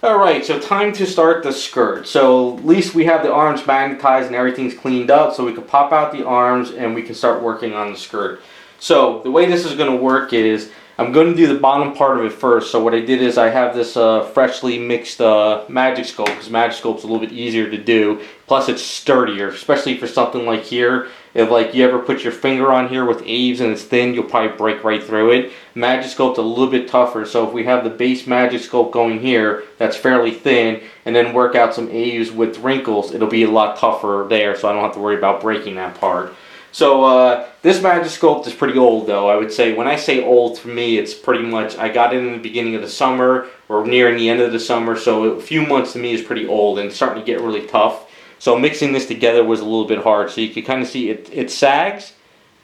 Alright, so time to start the skirt. So at least we have the arms magnetized and everything's cleaned up, so we can pop out the arms and we can start working on the skirt. So the way this is going to work is I'm going to do the bottom part of it first. So what I did is I have this freshly mixed Magic Sculpt, because Magic Sculpt's a little bit easier to do. Plus it's sturdier, especially for something like here. If like you ever put your finger on here with Aves and it's thin, you'll probably break right through it. Magic Sculpt's a little bit tougher, so if we have the base Magic Sculpt going here, that's fairly thin, and then work out some Aves with wrinkles, it'll be a lot tougher there, so I don't have to worry about breaking that part. So this Magic Sculpt is pretty old though. I would say, when I say old, for me it's pretty much, I got it in the beginning of the summer or nearing the end of the summer, so a few months to me is pretty old and it's starting to get really tough. So mixing this together was a little bit hard. So you can kind of see it sags,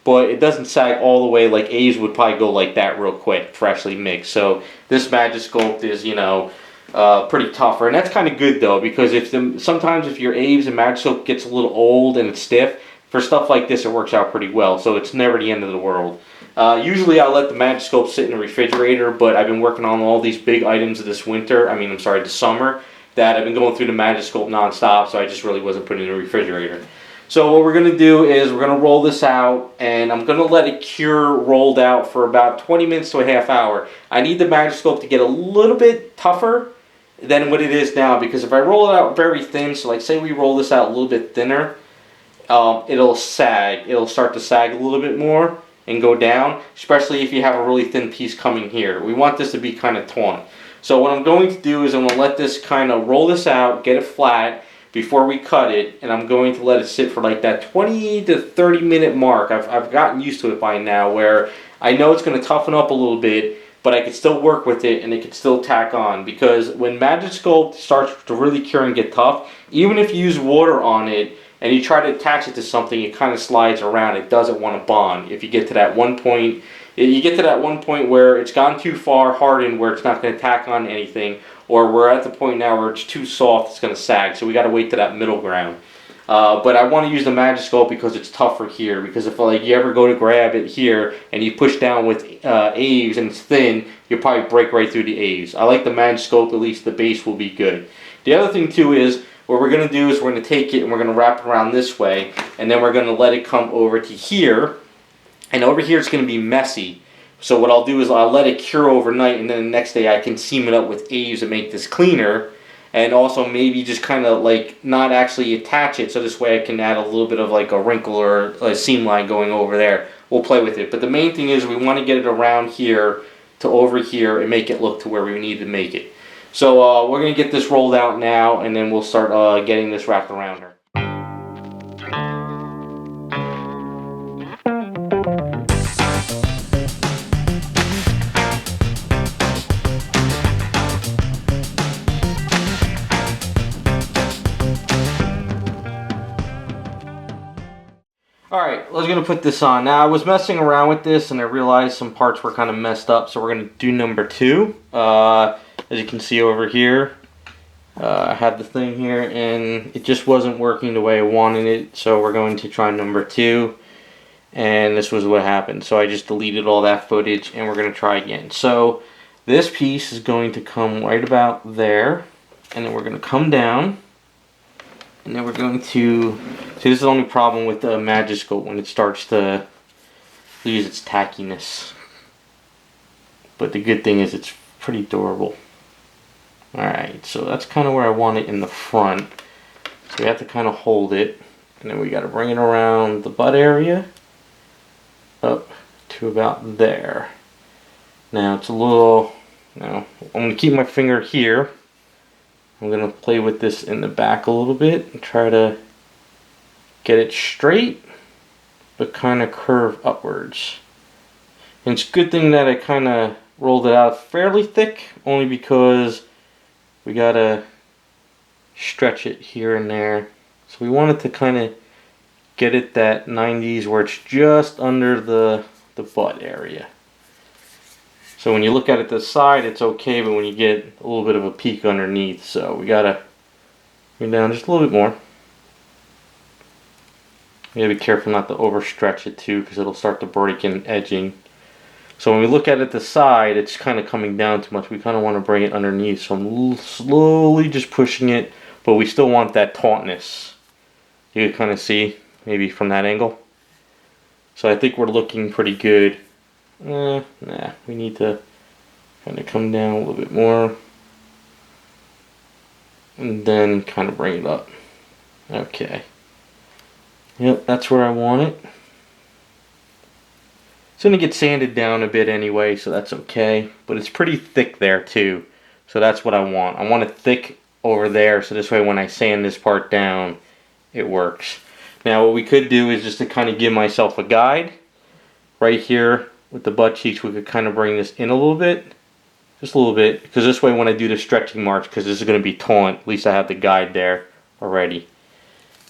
but it doesn't sag all the way. Like A's would probably go like that real quick, freshly mixed. So this Magic Sculpt is, you know, pretty tougher, and that's kind of good though, because sometimes if your A's and Magic Sculpt gets a little old and it's stiff, for stuff like this it works out pretty well. So it's never the end of the world. Usually I let the Magic Sculpt sit in the refrigerator, but I've been working on all these big items this winter. I'm sorry, this summer. That I've been going through the Magic Sculpt non-stop, so I just really wasn't putting it in the refrigerator. So what we're going to do is we're going to roll this out, and I'm going to let it cure rolled out for about 20 minutes to a half hour. I need the Magic Sculpt to get a little bit tougher than what it is now, because if I roll it out very thin, so like say we roll this out a little bit thinner, it'll sag. It'll start to sag a little bit more and go down, especially if you have a really thin piece coming here. We want this to be kind of taut. So what I'm going to do is I'm going to let this kind of roll this out, get it flat before we cut it, and I'm going to let it sit for like that 20 to 30 minute mark. I've gotten used to it by now, where I know it's going to toughen up a little bit, but I can still work with it and it can still tack on, because when Magic Sculpt starts to really cure and get tough, even if you use water on it and you try to attach it to something, it kind of slides around. It doesn't want to bond. If you get to that one point, where it's gone too far hardened, where it's not going to tack on anything, or we're at the point now where it's too soft, it's going to sag. So we got to wait to that middle ground. But I want to use the Magic Sculpt because it's tougher here. Because if like you ever go to grab it here and you push down with Aves and it's thin, you'll probably break right through the Aves. I like the Magic Sculpt. At least the base will be good. The other thing too is, what we're going to do is we're going to take it and we're going to wrap it around this way, and then we're going to let it come over to here. And over here it's going to be messy. So what I'll do is I'll let it cure overnight, and then the next day I can seam it up with Aves and make this cleaner. And also maybe just kind of like not actually attach it, so this way I can add a little bit of like a wrinkle or a seam line going over there. We'll play with it. But the main thing is we want to get it around here to over here and make it look to where we need to make it. So we're going to get this rolled out now, and then we'll start getting this wrapped around her. Alright, let's going to put this on. Now I was messing around with this and I realized some parts were kind of messed up, so we're going to do number 2. As you can see over here, I had the thing here and it just wasn't working the way I wanted it, so we're going to try number 2, and this was what happened. So I just deleted all that footage and we're going to try again. So this piece is going to come right about there, and then we're going to come down. And then we're going to, see, this is the only problem with the Magic Sculpt, when it starts to lose its tackiness. But the good thing is it's pretty durable. Alright, so that's kind of where I want it in the front. So we have to kind of hold it. And then we got to bring it around the butt area up to about there. Now it's a little, I'm going to keep my finger here. I'm going to play with this in the back a little bit and try to get it straight, but kind of curve upwards. And it's a good thing that I kind of rolled it out fairly thick, only because we got to stretch it here and there. So we wanted to kind of get it that 90s where it's just under the butt area. So when you look at it this side, it's okay, but when you get a little bit of a peak underneath, so we gotta bring down just a little bit more. You gotta be careful not to overstretch it too, because it'll start to break in edging. So when we look at it the side, it's kind of coming down too much. We kind of want to bring it underneath. So I'm slowly just pushing it, but we still want that tautness. You can kind of see maybe from that angle. So I think we're looking pretty good. Nah, we need to kind of come down a little bit more. And then kind of bring it up. Okay. Yep, that's where I want it. It's going to get sanded down a bit anyway, so that's okay. But it's pretty thick there too. So that's what I want. I want it thick over there, so this way when I sand this part down, it works. Now what we could do is just to kind of give myself a guide. Right here with the butt cheeks, we could kind of bring this in a little bit. Just a little bit. Because this way when I do the stretching marks, because this is going to be taunt, at least I have the guide there already.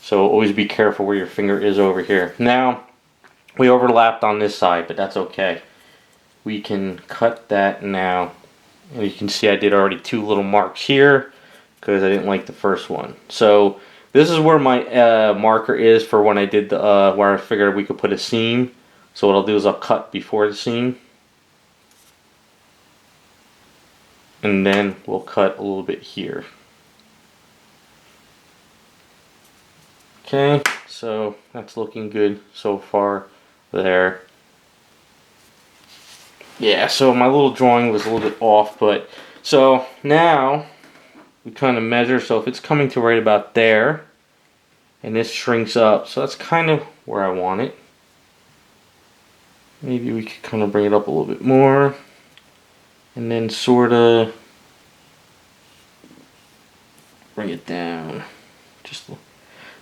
So always be careful where your finger is over here. Now, we overlapped on this side, but that's okay. We can cut that now. And you can see I did already 2 little marks here because I didn't like the first one. So this is where my marker is for when I did the where I figured we could put a seam. So what I'll do is I'll cut before the seam. And then we'll cut a little bit here. Okay, so that's looking good so far there. Yeah, so my little drawing was a little bit off, but so now we kind of measure. So if it's coming to right about there, and this shrinks up, so that's kind of where I want it. Maybe we could kind of bring it up a little bit more, and then sort of bring it down. Just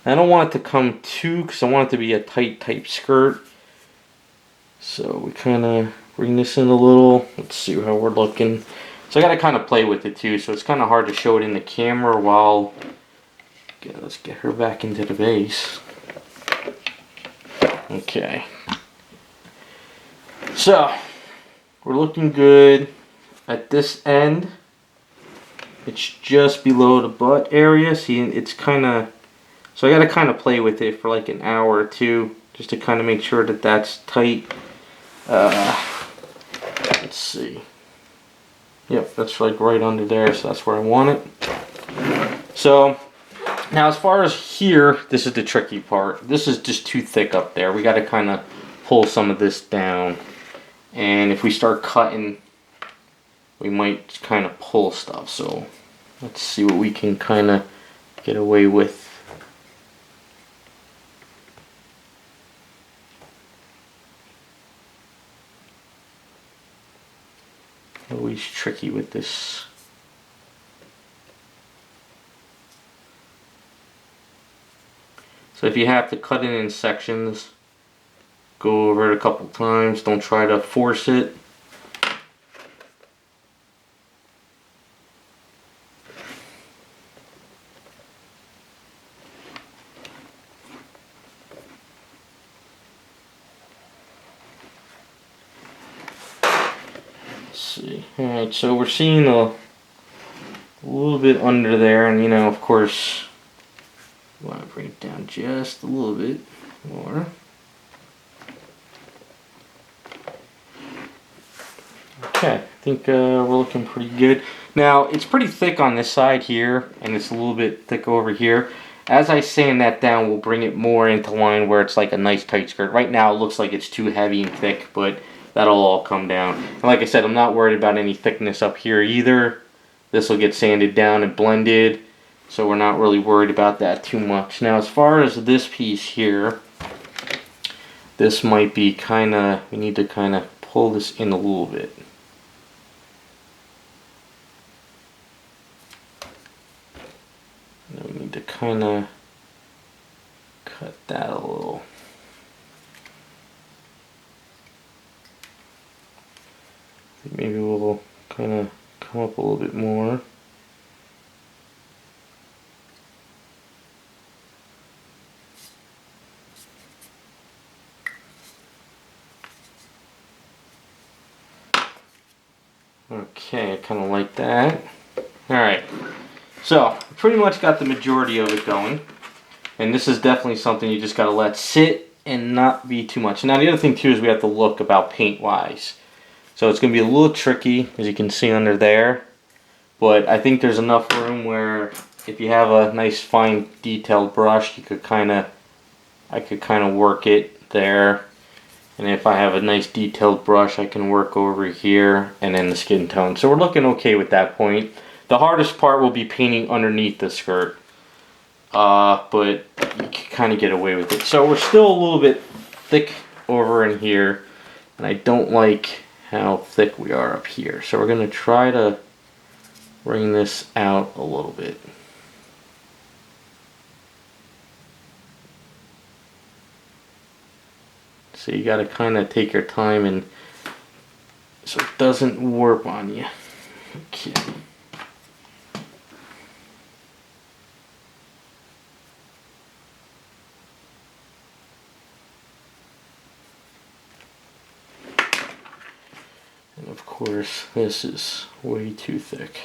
I don't want it to come too, because I want it to be a tight type skirt. So we kind of bring this in a little. Let's see how we're looking. So I got to kind of play with it too. So it's kind of hard to show it in the camera while. Okay, let's get her back into the vase. Okay. So we're looking good at this end. It's just below the butt area. See, it's kind of. So I got to kind of play with it for like an hour or two, just to kind of make sure that that's tight. Let's see. Yep, that's like right under there, so that's where I want it. So now as far as here, this is the tricky part. This is just too thick up there. We got to kind of pull some of this down. And if we start cutting, we might kind of pull stuff. So let's see what we can kind of get away with. Always tricky with this. So if you have to cut it in sections, go over it a couple times. Don't try to force it. See. Alright, so we're seeing a little bit under there, and you know, of course, you want to bring it down just a little bit more. Okay, I think we're looking pretty good. Now, it's pretty thick on this side here, and it's a little bit thick over here. As I sand that down, we'll bring it more into line where it's like a nice tight skirt. Right now, it looks like it's too heavy and thick, but that'll all come down. And like I said, I'm not worried about any thickness up here either. This will get sanded down and blended, so we're not really worried about that too much. Now, as far as this piece here, this might be kind of, we need to kind of pull this in a little bit. And we need to kind of cut that a little. Maybe we'll kind of come up a little bit more. Okay, I kind of like that. Alright, so pretty much got the majority of it going. And this is definitely something you just got to let sit and not be too much. Now the other thing too is we have to look about paint wise. So it's going to be a little tricky, as you can see under there. But I think there's enough room where if you have a nice fine detailed brush, you could I could kind of work it there. And if I have a nice detailed brush, I can work over here and then the skin tone. So we're looking okay with that point. The hardest part will be painting underneath the skirt. But you can kind of get away with it. So we're still a little bit thick over in here. And I don't like how thick we are up here. So we're going to try to bring this out a little bit. So you got to kind of take your time and so it doesn't warp on you. Okay. And of course, this is way too thick.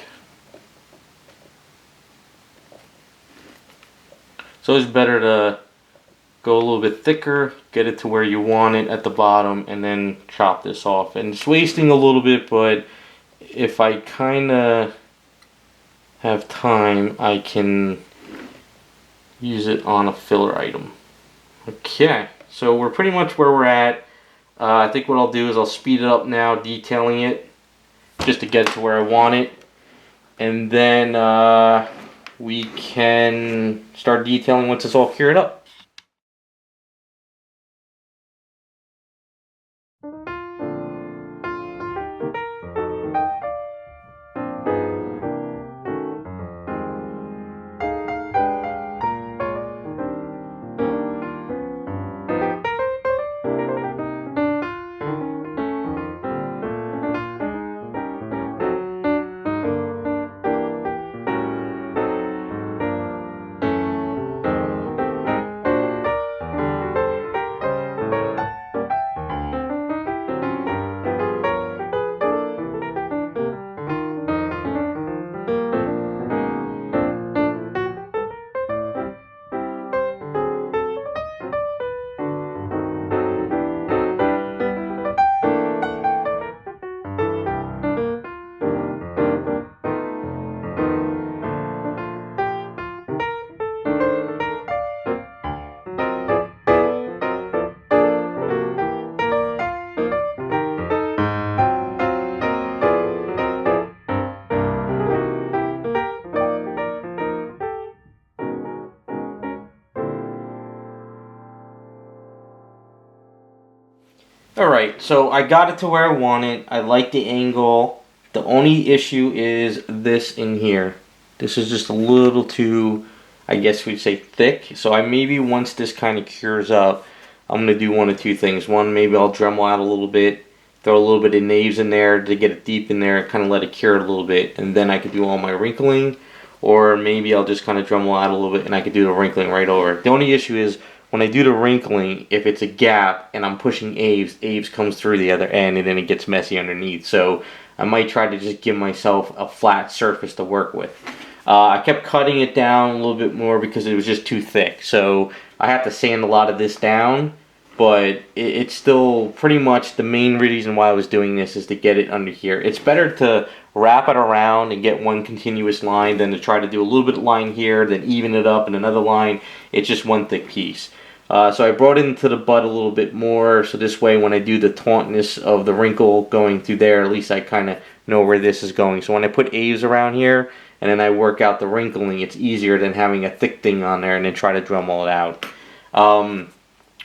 So it's better to go a little bit thicker, get it to where you want it at the bottom, and then chop this off. And it's wasting a little bit, but if I kind of have time, I can use it on a filler item. Okay, so we're pretty much where we're at. I think what I'll do is I'll speed it up now, detailing it, just to get it to where I want it. And then we can start detailing once it's all cured up. Alright, so I got it to where I want it. I like the angle. The only issue is this in here. This is just a little too, I guess we'd say, thick. So I maybe once this kind of cures up, I'm going to do one of two things. One, maybe I'll Dremel out a little bit, throw a little bit of knaves in there to get it deep in there, kind of let it cure it a little bit, and then I could do all my wrinkling. Or maybe I'll just kind of Dremel out a little bit and I could do the wrinkling right over. The only issue is when I do the wrinkling, if it's a gap and I'm pushing Aves comes through the other end and then it gets messy underneath. So I might try to just give myself a flat surface to work with. I kept cutting it down a little bit more because it was just too thick. So I have to sand a lot of this down, but it's still pretty much the main reason why I was doing this is to get it under here. It's better to wrap it around and get one continuous line than to try to do a little bit of line here, then even it up in another line. It's just one thick piece. So I brought it into the butt a little bit more, so this way when I do the tautness of the wrinkle going through there, at least I kind of know where this is going. So when I put Aves around here, and then I work out the wrinkling, it's easier than having a thick thing on there and then try to Dremel it out.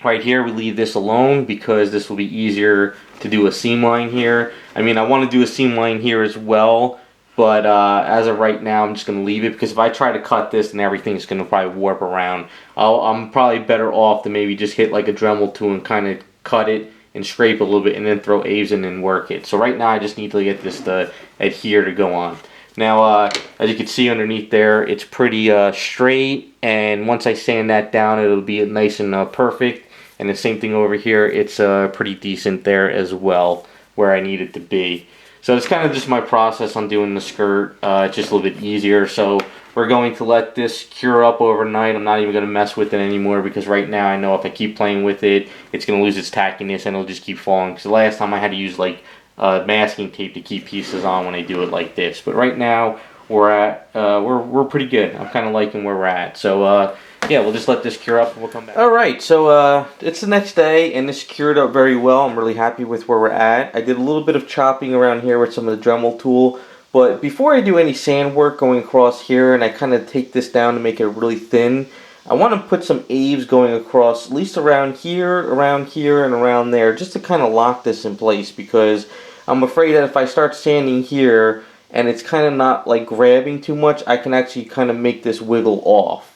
Right here we leave this alone because this will be easier to do a seam line here. I mean, I want to do a seam line here as well, but as of right now I'm just going to leave it because if I try to cut this then everything's going to probably warp around. I'm probably better off to maybe just hit like a Dremel tool and kind of cut it and scrape a little bit and then throw Aves in and work it. So right now I just need to get this to adhere to go on. Now, as you can see underneath there, it's pretty straight, and once I sand that down, it'll be nice and perfect. And the same thing over here, it's pretty decent there as well, where I need it to be. So it's kind of just my process on doing the skirt. It's just a little bit easier. So we're going to let this cure up overnight. I'm not even going to mess with it anymore because right now I know if I keep playing with it, it's going to lose its tackiness and it'll just keep falling. Because the last time I had to use like masking tape to keep pieces on when I do it like this. But right now we're pretty good. I'm kind of liking where we're at. So yeah, we'll just let this cure up and we'll come back. All right, so it's the next day and this cured up very well. I'm really happy with where we're at. I did a little bit of chopping around here with some of the Dremel tool. But before I do any sand work going across here, and I kind of take this down to make it really thin, I want to put some eaves going across, at least around here, and around there, just to kind of lock this in place, because I'm afraid that if I start sanding here, and it's kind of not like grabbing too much, I can actually kind of make this wiggle off.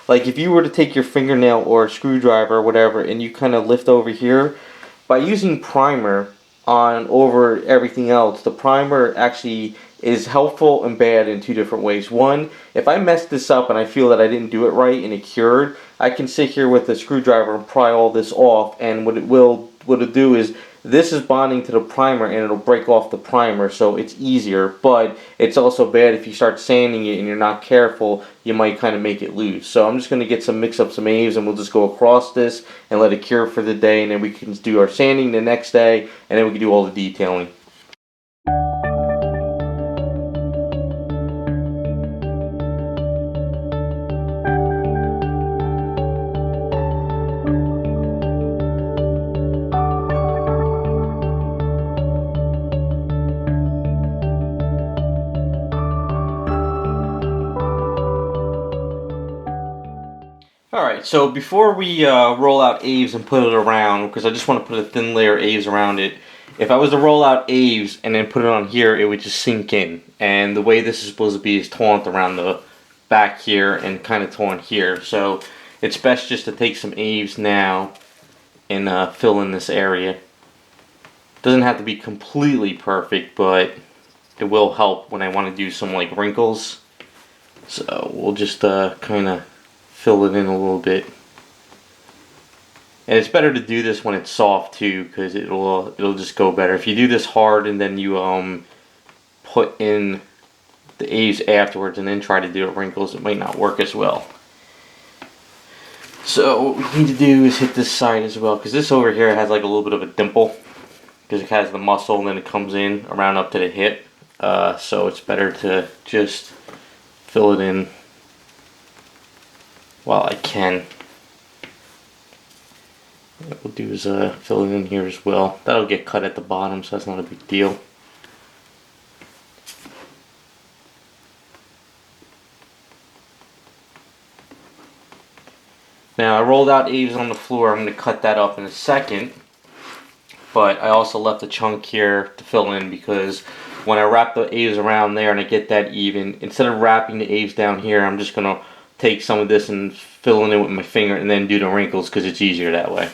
Like if you were to take your fingernail or a screwdriver or whatever, and you kind of lift over here, by using primer on over everything else, the primer actually is helpful and bad in two different ways. One, if I mess this up and I feel that I didn't do it right and it cured, I can sit here with a screwdriver and pry all this off, and what it'll do is this is bonding to the primer and it'll break off the primer, so it's easier. But it's also bad if you start sanding it and you're not careful, you might kind of make it loose. So I'm just going to get mix up some eaves, and we'll just go across this and let it cure for the day, and then we can do our sanding the next day, and then we can do all the detailing. Alright, so before we roll out eaves and put it around, because I just want to put a thin layer of eaves around it, if I was to roll out eaves and then put it on here, it would just sink in. And the way this is supposed to be is taunt around the back here and kind of taunt here. So it's best just to take some eaves now and fill in this area. Doesn't have to be completely perfect, but it will help when I want to do some like wrinkles. So we'll just kind of fill it in a little bit, and it's better to do this when it's soft too, because it'll just go better. If you do this hard and then you put in the eaves afterwards and then try to do the wrinkles, it might not work as well. So what we need to do is hit this side as well, because this over here has like a little bit of a dimple, because it has the muscle and then it comes in around up to the hip. So it's better to just fill it in while I can. What we'll do is fill it in here as well. That'll get cut at the bottom, so that's not a big deal. Now I rolled out eaves on the floor. I'm going to cut that up in a second, but I also left a chunk here to fill in, because when I wrap the eaves around there and I get that even, instead of wrapping the eaves down here, I'm just going to take some of this and fill it in with my finger and then do the wrinkles, because it's easier that way.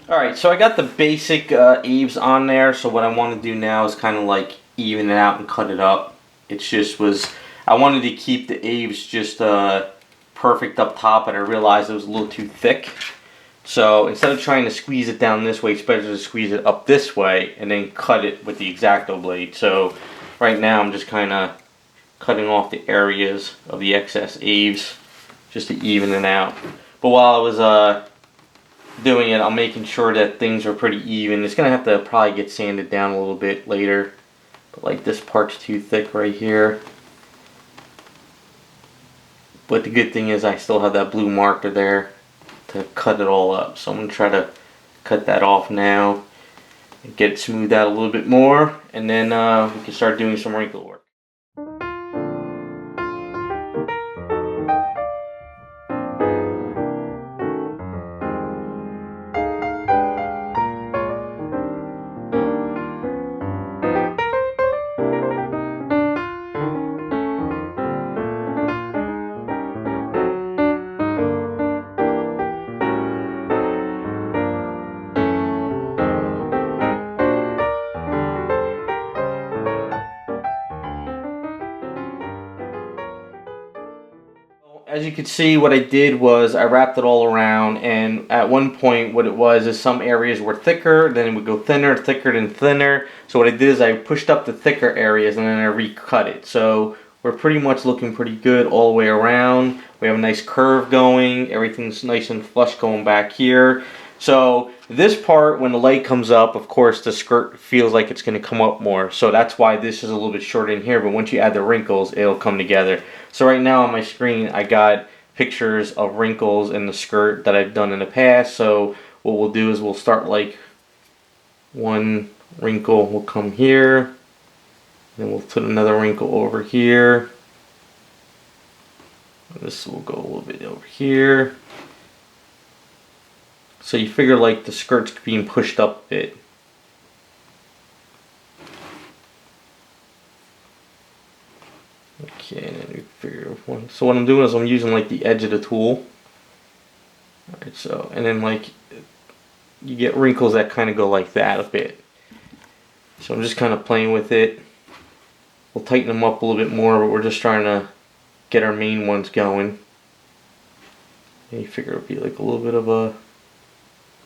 Alright, so I got the basic eaves on there, so what I want to do now is kind of like even it out and cut it up. It's just I wanted to keep the eaves just perfect up top, and I realized it was a little too thick. So instead of trying to squeeze it down this way, it's better to squeeze it up this way and then cut it with the X-Acto blade. So right now I'm just kind of cutting off the areas of the excess eaves just to even it out. But while I was doing it, I'm making sure that things are pretty even. It's going to have to probably get sanded down a little bit later. But like this part's too thick right here. But the good thing is I still have that blue marker there to cut it all up. So I'm going to try to cut that off now and get it smoothed out a little bit more. And then we can start doing some wrinkle work. as you can see, what I did was I wrapped it all around, and at one point what it was is some areas were thicker, then it would go thinner, thicker, then thinner. So what I did is I pushed up the thicker areas and then I recut it. So we're pretty much looking pretty good all the way around. We have a nice curve going, everything's nice and flush going back here. So this part, when the light comes up, of course the skirt feels like it's going to come up more. So that's why this is a little bit short in here, but once you add the wrinkles, it'll come together. So right now on my screen, I got pictures of wrinkles in the skirt that I've done in the past. So what we'll do is we'll start like one wrinkle will come here. Then we'll put another wrinkle over here. This will go a little bit over here. So you figure like the skirt's being pushed up a bit. Okay, and then we figure one. So what I'm doing is I'm using like the edge of the tool. Alright, so, and then like you get wrinkles that kind of go like that a bit. So I'm just kind of playing with it. We'll tighten them up a little bit more, but we're just trying to get our main ones going. And you figure it'll be like a little bit of a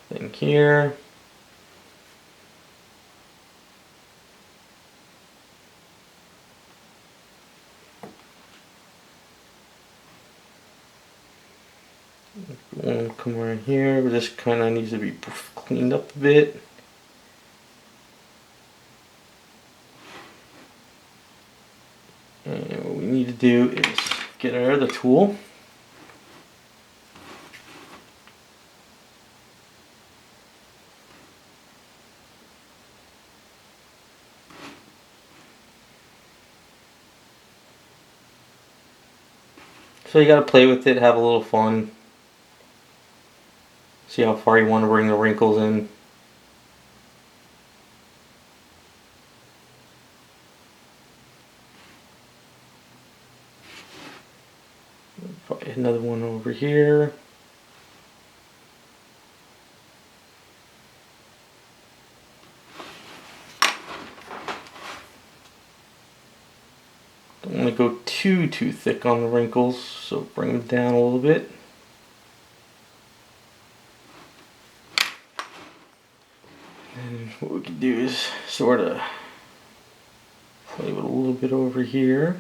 thing here. One come right here, but this kind of needs to be cleaned up a bit. And what we need to do is get our other tool. So you gotta play with it, have a little fun. See how far you want to bring the wrinkles in. Probably another one over here. Don't want to go too thick on the wrinkles, so bring them down a little bit. And what we can do is sort of play with a little bit over here.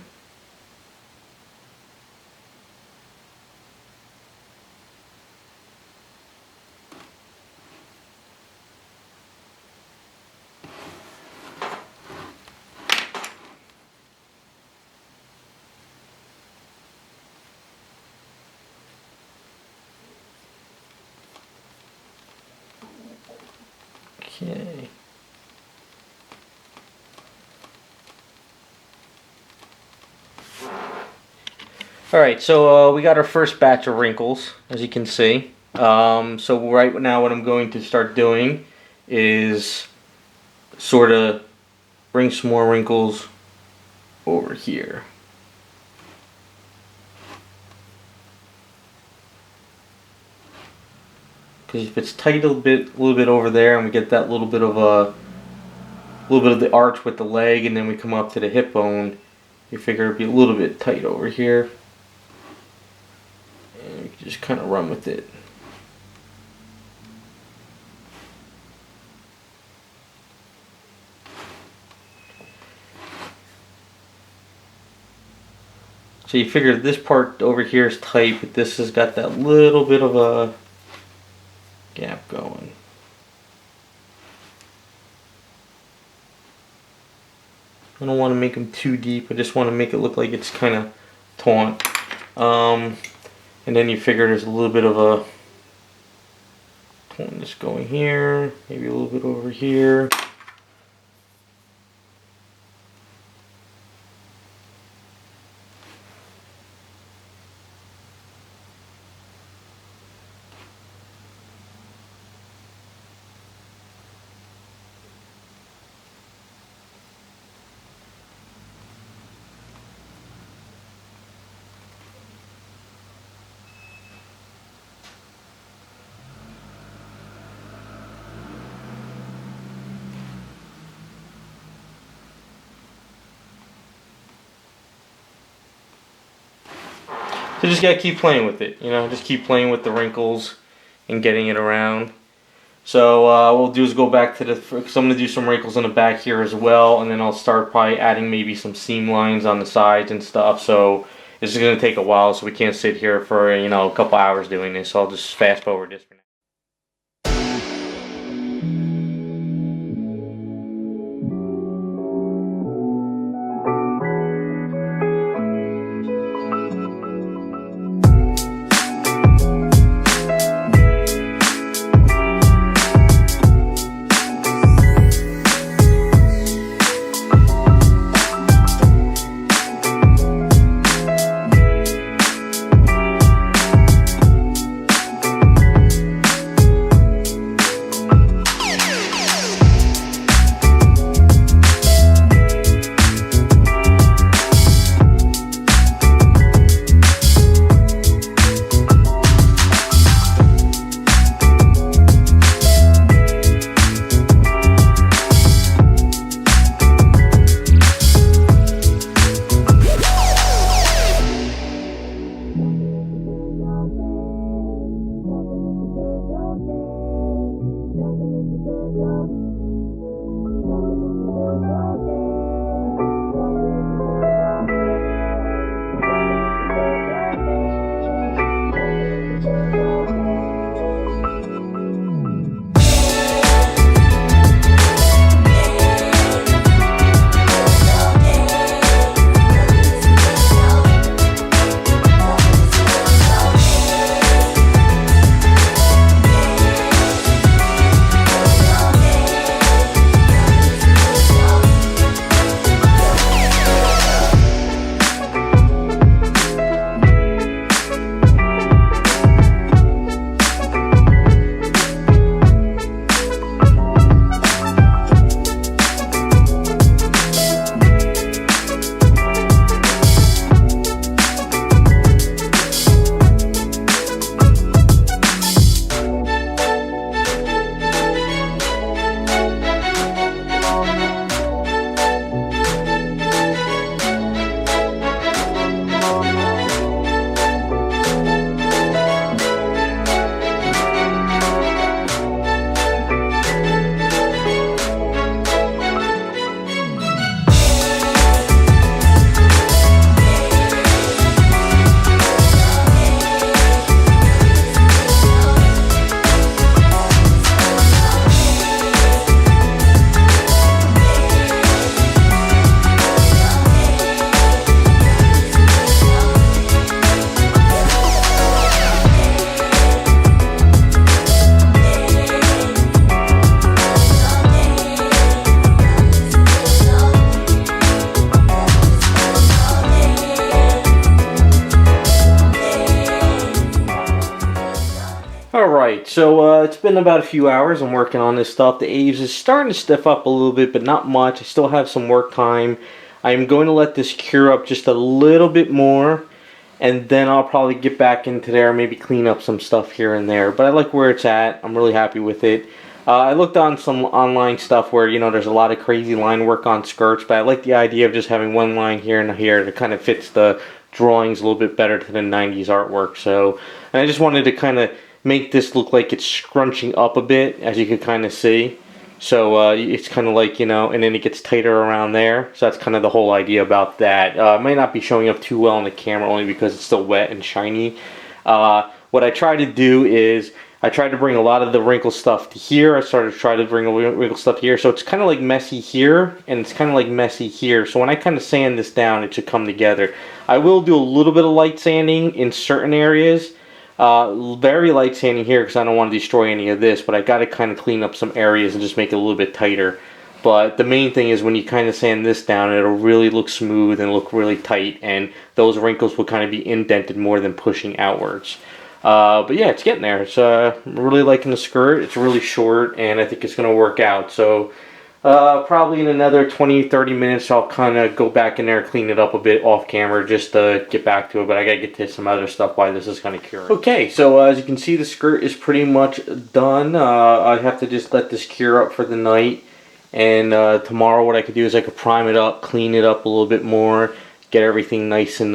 Okay. Alright, so we got our first batch of wrinkles, as you can see. So right now what I'm going to start doing is sort of bring some more wrinkles over here. Because if it's tight a little bit over there, and we get that little bit of the arch with the leg, and then we come up to the hip bone, you figure it'd be a little bit tight over here, and we can just kind of run with it. So you figure this part over here is tight, but this has got that little bit of a gap going. I don't want to make them too deep. I just want to make it look like it's kind of taut. And then you figure there's a little bit of a tautness going here, maybe a little bit over here. So just gotta keep playing with it, you know, just keep playing with the wrinkles and getting it around. So what we'll do is go back to because I'm gonna do some wrinkles in the back here as well, and then I'll start probably adding maybe some seam lines on the sides and stuff. So this is gonna take a while, so we can't sit here for, you know, a couple hours doing this. So I'll just fast forward this for now. Alright, so it's been about a few hours. I'm working on this stuff. The Aves is starting to stiff up a little bit, but not much. I still have some work time. I'm going to let this cure up just a little bit more, and then I'll probably get back into there, maybe clean up some stuff here and there. But I like where it's at. I'm really happy with it. I looked on some online stuff where, you know, there's a lot of crazy line work on skirts, but I like the idea of just having one line here and here that kind of fits the drawings a little bit better to the 90s artwork. So, and I just wanted to kind of make this look like it's scrunching up a bit, as you can kind of see. So it's kind of like, you know, and then it gets tighter around there. So that's kind of the whole idea about that. It might not be showing up too well on the camera, only because it's still wet and shiny. What I try to do is I tried to bring a lot of the wrinkle stuff to here. I started to try to bring the wrinkle stuff here. So it's kind of like messy here, and it's kind of like messy here. So when I kind of sand this down, it should come together. I will do a little bit of light sanding in certain areas. Very light sanding here because I don't want to destroy any of this, but I got to kind of clean up some areas and just make it a little bit tighter. But the main thing is when you kind of sand this down, it'll really look smooth and look really tight, and those wrinkles will kind of be indented more than pushing outwards. But yeah, it's getting there. I'm really liking the skirt. It's really short, and I think it's going to work out. So probably in another 20-30 minutes, I'll kind of go back in there, clean it up a bit off camera just to get back to it. But I got to get to some other stuff while this is kind of curing. Okay, so as you can see, the skirt is pretty much done. I have to just let this cure up for the night. And tomorrow what I could do is I could prime it up, clean it up a little bit more, get everything nice and,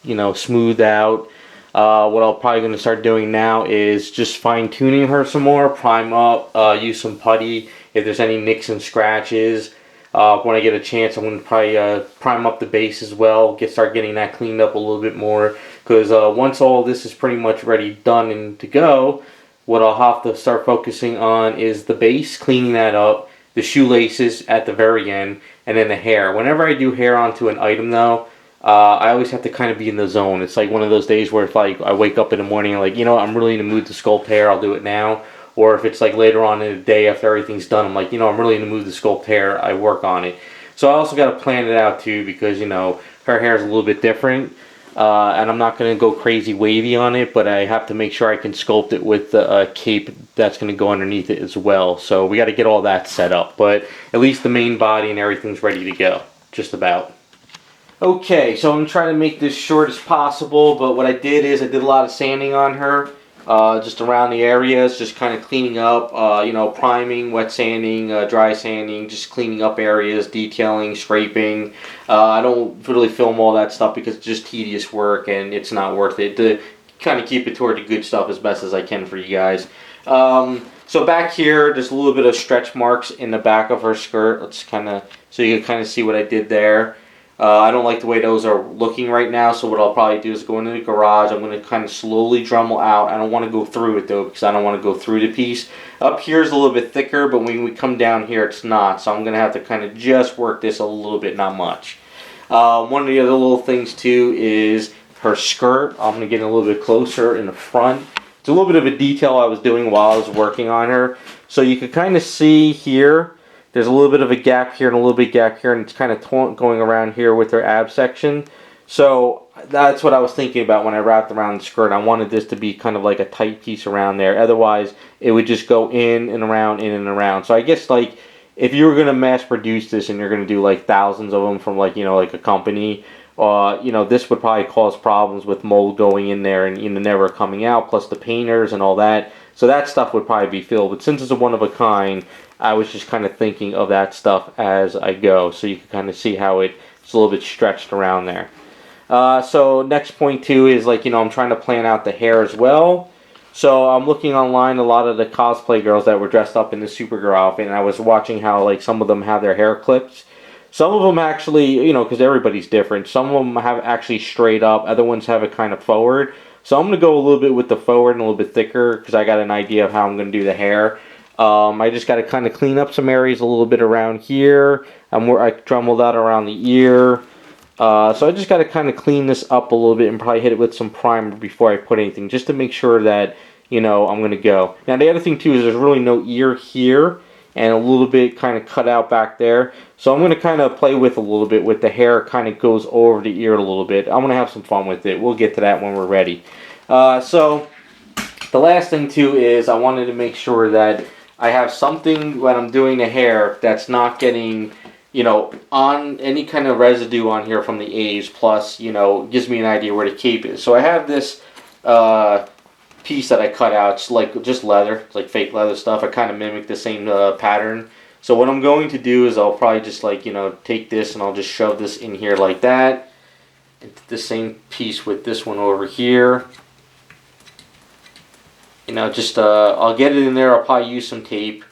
you know, smoothed out. What I'm probably going to start doing now is just fine tuning her some more, prime up, use some putty if there's any nicks and scratches. When I get a chance, I'm going to probably prime up the base as well, start getting that cleaned up a little bit more, because once all this is pretty much ready, done, and to go, what I'll have to start focusing on is the base, cleaning that up, the shoelaces at the very end, and then the hair. Whenever I do hair onto an item though, I always have to kind of be in the zone. It's like one of those days where if like I wake up in the morning and like, you know, I'm really in the mood to sculpt hair, I'll do it now. Or if it's like later on in the day after everything's done, I'm like, you know, I'm really in the mood to sculpt hair, I work on it. So I also got to plan it out too, because, you know, her hair is a little bit different. And I'm not going to go crazy wavy on it, but I have to make sure I can sculpt it with the cape that's going to go underneath it as well. So we got to get all that set up. But at least the main body and everything's ready to go. Just about. Okay, so I'm trying to make this short as possible, but what I did is I did a lot of sanding on her. Just around the areas, just kind of cleaning up, you know, priming, wet sanding, dry sanding, just cleaning up areas, detailing, scraping. I don't really film all that stuff because it's just tedious work and it's not worth it, to kind of keep it toward the good stuff as best as I can for you guys. So back here, there's a little bit of stretch marks in the back of her skirt. Let's kind of, so you can kind of see what I did there. I don't like the way those are looking right now, so what I'll probably do is go into the garage. I'm going to kind of slowly Dremel out. I don't want to go through it though, because I don't want to go through the piece. Up here is a little bit thicker, but when we come down here it's not, so I'm going to have to kind of just work this a little bit, not much. One of the other little things too is her skirt. I'm going to get a little bit closer in the front. It's a little bit of a detail I was doing while I was working on her. So you can kind of see here, there's a little bit of a gap here and a little bit gap here, and it's kind of going around here with her ab section. So that's what I was thinking about when I wrapped around the skirt. I wanted this to be kind of like a tight piece around there. Otherwise, it would just go in and around, in and around. So I guess like if you were going to mass produce this and you're going to do like thousands of them from like, you know, like a company, you know, this would probably cause problems with mold going in there and, you know, never coming out, plus the painters and all that. So that stuff would probably be filled. But since it's a one of a kind, I was just kind of thinking of that stuff as I go. So you can kind of see how it's a little bit stretched around there. So next point too is like, you know, I'm trying to plan out the hair as well. So I'm looking online a lot of the cosplay girls that were dressed up in the Supergirl outfit, and I was watching how like some of them have their hair clipped. Some of them actually, you know, because everybody's different. Some of them have actually straight up. Other ones have it kind of forward. So I'm going to go a little bit with the forward and a little bit thicker because I got an idea of how I'm going to do the hair. I just got to kind of clean up some areas a little bit around here. I Dremeled that around the ear. So I just got to kind of clean this up a little bit and probably hit it with some primer before I put anything, just to make sure that, you know, I'm going to go. Now the other thing too is there's really no ear here and a little bit kind of cut out back there. So I'm going to kind of play with a little bit with the hair kind of goes over the ear a little bit. I'm going to have some fun with it. We'll get to that when we're ready. So the last thing too is I wanted to make sure that I have something when I'm doing the hair that's not getting, you know, on any kind of residue on here from the A's, plus, you know, gives me an idea where to keep it. So I have this piece that I cut out. It's like just leather. It's like fake leather stuff. I kind of mimic the same pattern. So what I'm going to do is I'll probably just like, you know, take this and I'll just shove this in here like that. It's the same piece with this one over here. You know, just I'll get it in there. I'll probably use some tape.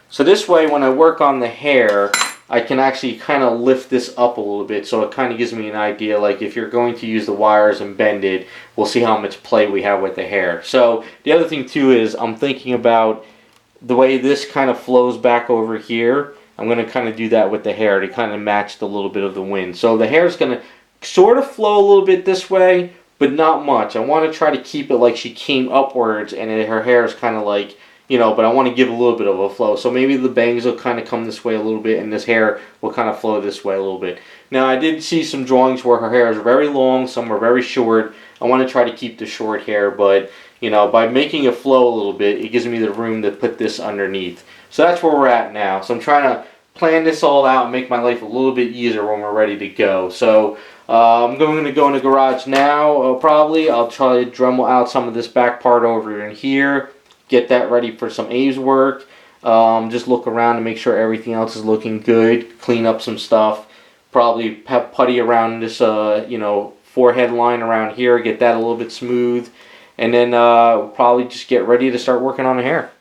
So this way when I work on the hair, I can actually kind of lift this up a little bit, so it kind of gives me an idea, like if you're going to use the wires and bend it, we'll see how much play we have with the hair. So the other thing too is I'm thinking about the way this kind of flows back over here. I'm going to kind of do that with the hair to kind of match the little bit of the wind. So the hair is going to sort of flow a little bit this way, but not much. I want to try to keep it like she came upwards and her hair is kind of like, you know, but I want to give a little bit of a flow. So maybe the bangs will kind of come this way a little bit and this hair will kind of flow this way a little bit. Now I did see some drawings where her hair is very long, some are very short. I want to try to keep the short hair, but you know, by making it flow a little bit, it gives me the room to put this underneath. So that's where we're at now. So I'm trying to plan this all out and make my life a little bit easier when we're ready to go. So I'm going to go in the garage now, probably. I'll try to Dremel out some of this back part over in here, get that ready for some A's work. Just look around and make sure everything else is looking good, clean up some stuff, probably putty around this, you know, forehead line around here, get that a little bit smooth, and then we'll probably just get ready to start working on the hair.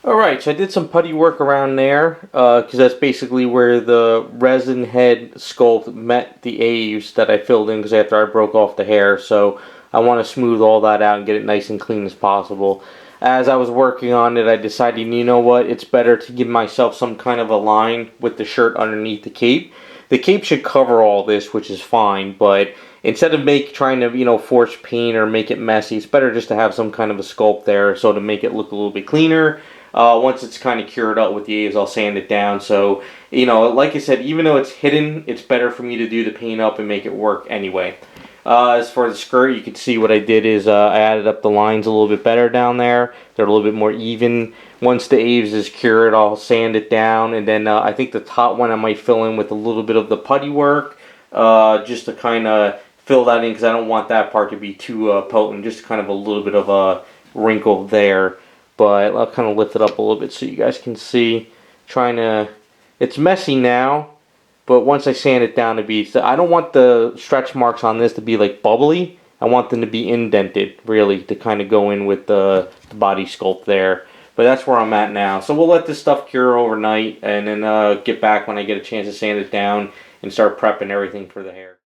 Alright, so I did some putty work around there, because that's basically where the resin head sculpt met the A's that I filled in because after I broke off the hair. So I want to smooth all that out and get it nice and clean as possible. As I was working on it, I decided, you know what, it's better to give myself some kind of a line with the shirt underneath the cape. The cape should cover all this, which is fine, but instead of trying to, force paint or make it messy, it's better just to have some kind of a sculpt there, so to make it look a little bit cleaner. Once it's kind of cured up with the A's, I'll sand it down. So, like I said, even though it's hidden, it's better for me to do the paint up and make it work anyway. As for the skirt, you can see what I did is I added up the lines a little bit better down there. They're a little bit more even. Once the A's is cured, I'll sand it down, and then I think the top one I might fill in with a little bit of the putty work, just to kind of fill that in, because I don't want that part to be too potent, just kind of a little bit of a wrinkle there. But I'll kind of lift it up a little bit so you guys can see. It's messy now, but once I sand it down to be, I don't want the stretch marks on this to be like bubbly. I want them to be indented, really, to kind of go in with the body sculpt there. But that's where I'm at now. So we'll let this stuff cure overnight, and then get back when I get a chance to sand it down and start prepping everything for the hair.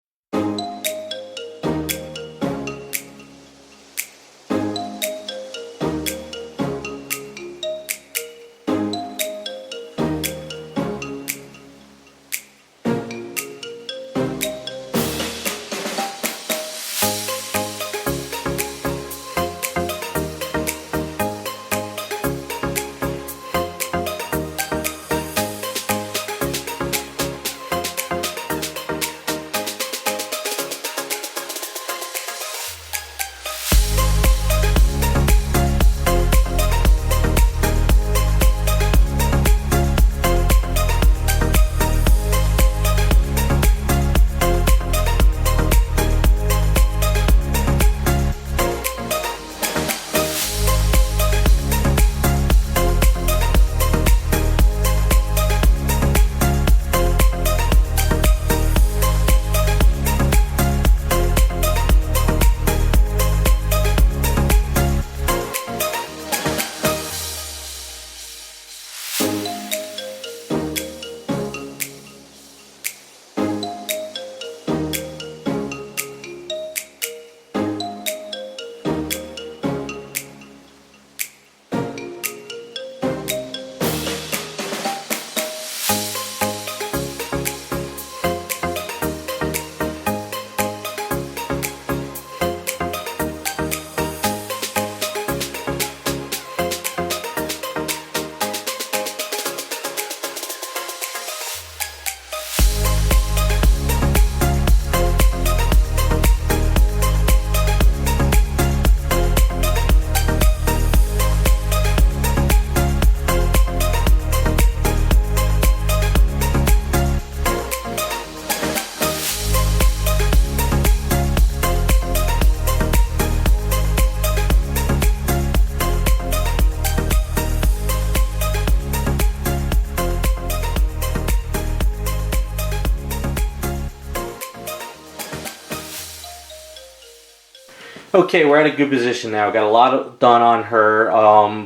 Okay, we're at a good position now. Got a lot done on her.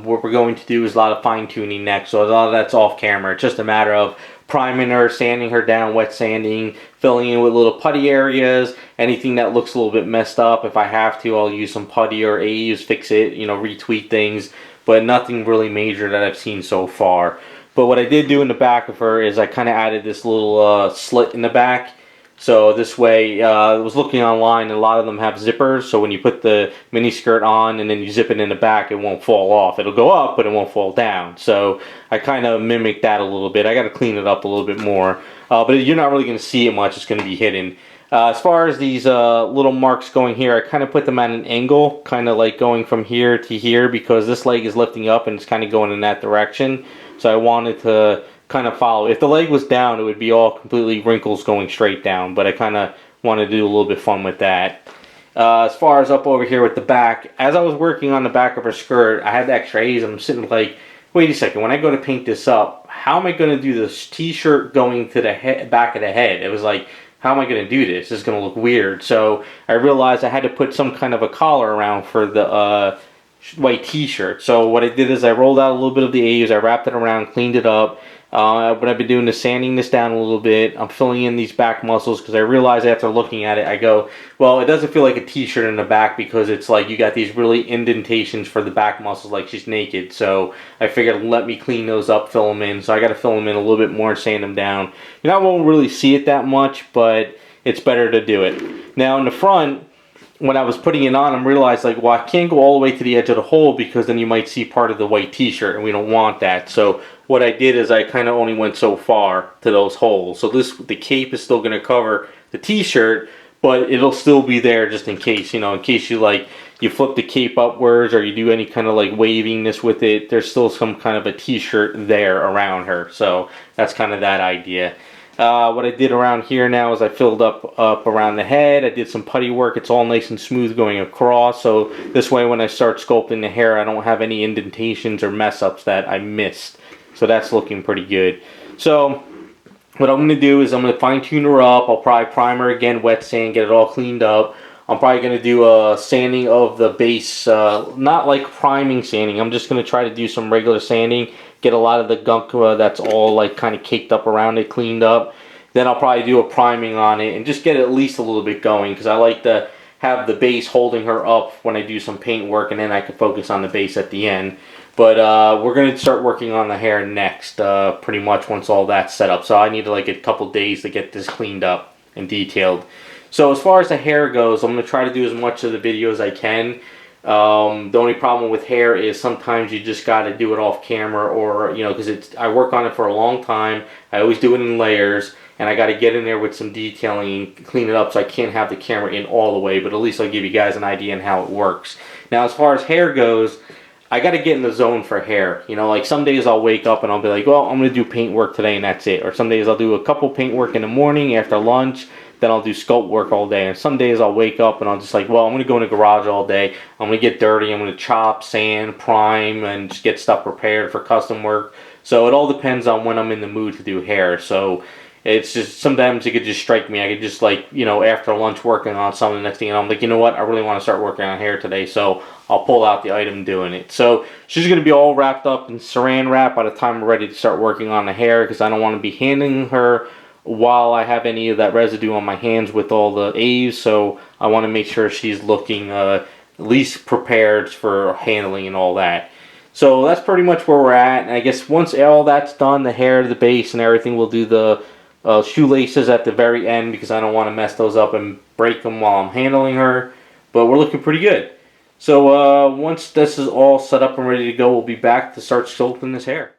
What we're going to do is a lot of fine tuning next. So a lot of that's off camera. It's just a matter of priming her, sanding her down, wet sanding, filling in with little putty areas. Anything that looks a little bit messed up, if I have to, I'll use some putty or A's, fix it, retweak things. But nothing really major that I've seen so far. But what I did do in the back of her is I kind of added this little slit in the back. So this way, I was looking online, and a lot of them have zippers, so when you put the mini skirt on and then you zip it in the back, it won't fall off. It'll go up, but it won't fall down. So I kind of mimicked that a little bit. I got to clean it up a little bit more. But you're not really going to see it much. It's going to be hidden. As far as these little marks going here, I kind of put them at an angle, kind of like going from here to here, because this leg is lifting up and it's kind of going in that direction. So I wanted to kind of follow. If the leg was down, it would be all completely wrinkles going straight down, but I kind of wanted to do a little bit fun with that. As far as up over here with the back, as I was working on the back of her skirt, I had the extra A's, and I'm sitting like, wait a second, when I go to paint this up, how am I going to do this t-shirt going to the back of the head? It was like, how am I going to do this? This is going to look weird. So I realized I had to put some kind of a collar around for the white t-shirt. So what I did is I rolled out a little bit of the A's, I wrapped it around, cleaned it up, But I've been doing is sanding this down a little bit. I'm filling in these back muscles because I realize after looking at it, I go, well, it doesn't feel like a t-shirt in the back because it's like you got these really indentations for the back muscles like she's naked. So I figured let me clean those up, fill them in. So I got to fill them in a little bit more and sand them down. You know, I won't really see it that much, but it's better to do it. Now in the front, when I was putting it on, I realized like, well, I can't go all the way to the edge of the hole because then you might see part of the white t-shirt and we don't want that. So what I did is I kind of only went so far to those holes. So the cape is still going to cover the t-shirt, but it'll still be there just in case, you know, in case you like, you flip the cape upwards or you do any kind of like waviness with it, there's still some kind of a t-shirt there around her. So that's kind of that idea. What I did around here now is I filled up around the head. I did some putty work. It's all nice and smooth going across. So this way when I start sculpting the hair, I don't have any indentations or mess ups that I missed. So that's looking pretty good. So what I'm going to do is I'm going to fine tune her up. I'll probably prime her again, wet sand, get it all cleaned up. I'm probably going to do a sanding of the base, not like priming sanding. I'm just going to try to do some regular sanding, get a lot of the gunk that's all like kind of caked up around it cleaned up. Then I'll probably do a priming on it and just get it at least a little bit going because I like to have the base holding her up when I do some paint work, and then I can focus on the base at the end. But we're going to start working on the hair next, pretty much once all that's set up. So I need like a couple days to get this cleaned up and detailed. So as far as the hair goes, I'm going to try to do as much of the video as I can. The only problem with hair is sometimes you just got to do it off camera, or, you know, because I work on it for a long time. I always do it in layers, and I got to get in there with some detailing and clean it up, so I can't have the camera in all the way, but at least I'll give you guys an idea on how it works. Now, as far as hair goes, I got to get in the zone for hair. You know, like some days I'll wake up and I'll be like, well, I'm going to do paint work today and that's it. Or some days I'll do a couple paint work in the morning after lunch. Then I'll do sculpt work all day. And some days I'll wake up and I'll just like, well, I'm going to go in the garage all day. I'm going to get dirty. I'm going to chop, sand, prime, and just get stuff prepared for custom work. So it all depends on when I'm in the mood to do hair. So it's just, sometimes it could just strike me. I could just like, you know, after lunch working on something, the next thing, and I'm like, you know what, I really want to start working on hair today. So I'll pull out the item doing it. So she's going to be all wrapped up in saran wrap by the time we're ready to start working on the hair, because I don't want to be handling her while I have any of that residue on my hands with all the A's. So I want to make sure she's looking at least prepared for handling and all that. So that's pretty much where we're at. And I guess once all that's done, the hair, the base, and everything, we'll do the shoelaces at the very end, because I don't want to mess those up and break them while I'm handling her. But we're looking pretty good. So once this is all set up and ready to go, we'll be back to start sculpting this hair.